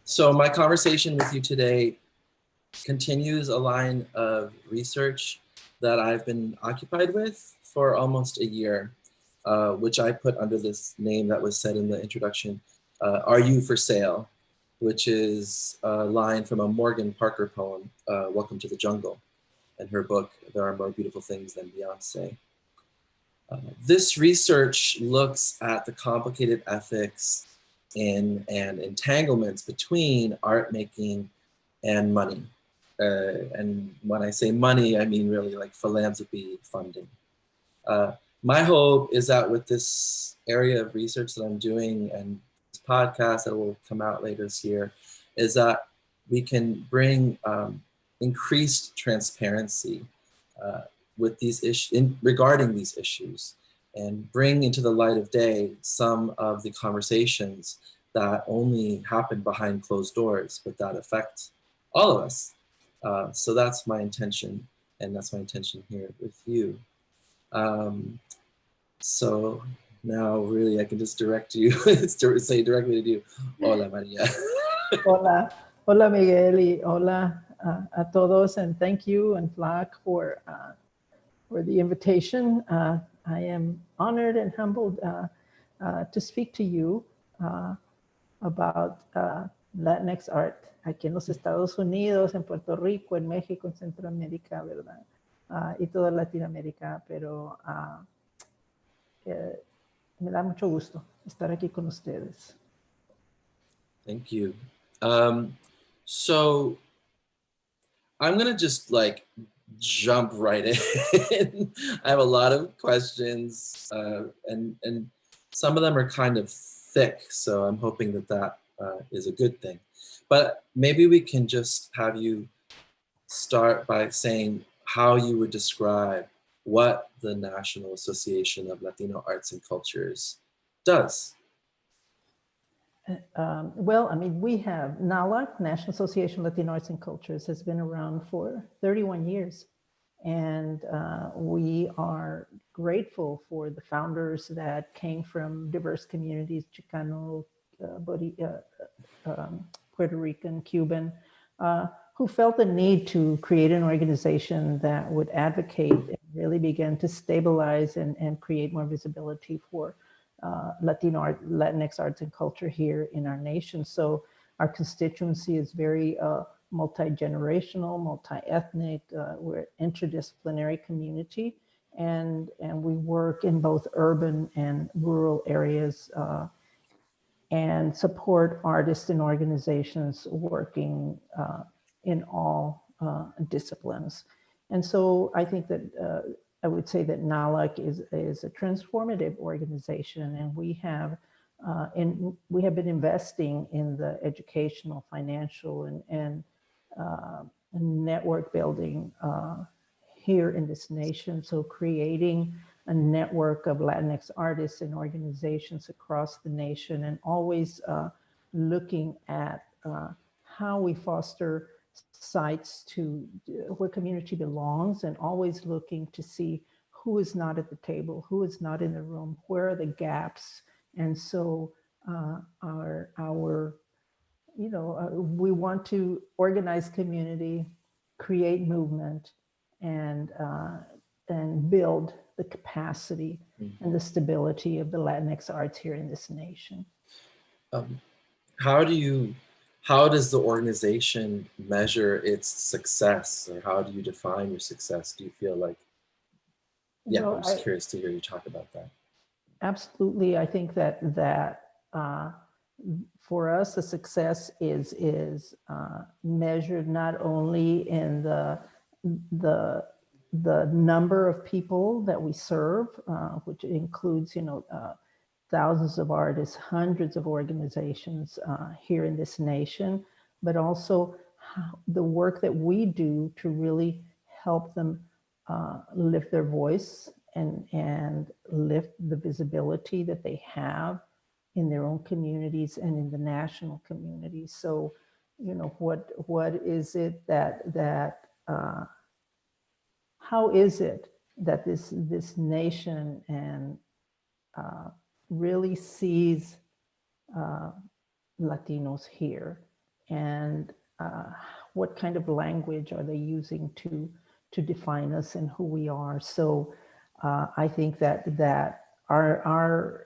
So my conversation with you today continues a line of research that I've been occupied with for almost a year, which I put under this name that was said in the introduction, Are You for Sale? Which is a line from a Morgan Parker poem, Welcome to the Jungle, and her book, There Are More Beautiful Things Than Beyonce. This research looks at the complicated ethics and entanglements between art making and money. And when I say money, I mean really like philanthropy funding. My hope is that with this area of research that I'm doing and this podcast that will come out later this year, is that we can bring increased transparency with these issues, regarding these issues, and bring into the light of day some of the conversations that only happen behind closed doors, but that affect all of us. So that's my intention, and that's my intention here with you. So now really I can just direct you, say directly to you, hola Maria. Hola, hola Miguel, y hola a todos, and thank you and FLACC for the invitation. I am honored and humbled to speak to you about Latinx art aquí en los Estados Unidos, en Puerto Rico, en México, en Centroamérica, ¿verdad? Y toda Latinoamérica, pero me da mucho gusto estar aquí con ustedes. Thank you. So I'm gonna just like jump right in. I have a lot of questions, and some of them are kind of thick, so I'm hoping that that is a good thing. But maybe we can just have you start by saying how you would describe what the National Association of Latino Arts and Cultures does. Well, I mean, we have NALAC, National Association of Latino Arts and Cultures, has been around for 31 years. And we are grateful for the founders that came from diverse communities, Chicano, Puerto Rican, Cuban, who felt the need to create an organization that would advocate and really begin to stabilize and create more visibility for Latino art, Latinx arts and culture here in our nation. So our constituency is very multi-generational, multi-ethnic. We're an interdisciplinary community, and we work in both urban and rural areas and support artists and organizations working in all disciplines. And so I think that I would say that NALAC is a transformative organization, and we have been investing in the educational, financial, and network building here in this nation. So creating a network of Latinx artists and organizations across the nation, and always looking at how we foster sites to where community belongs, and always looking to see who is not at the table, who is not in the room, where are the gaps. And so we want to organize community, create movement, and build the capacity and the stability of the Latinx arts here in this nation. How does the organization measure its success, or how do you define your success? Do you feel like, I'm just curious to hear you talk about that. Absolutely. I think that for us, the success is measured not only in the number of people that we serve, which includes, thousands of artists, hundreds of organizations here in this nation, but also the work that we do to really help them lift their voice and lift the visibility that they have in their own communities and in the national community. So, what is it that how is it that this nation and really sees Latinos here and what kind of language are they using to define us and who we are. So I think that our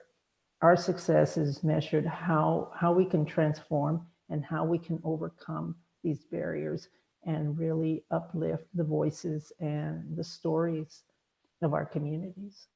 success is measured how we can transform and how we can overcome these barriers and really uplift the voices and the stories of our communities.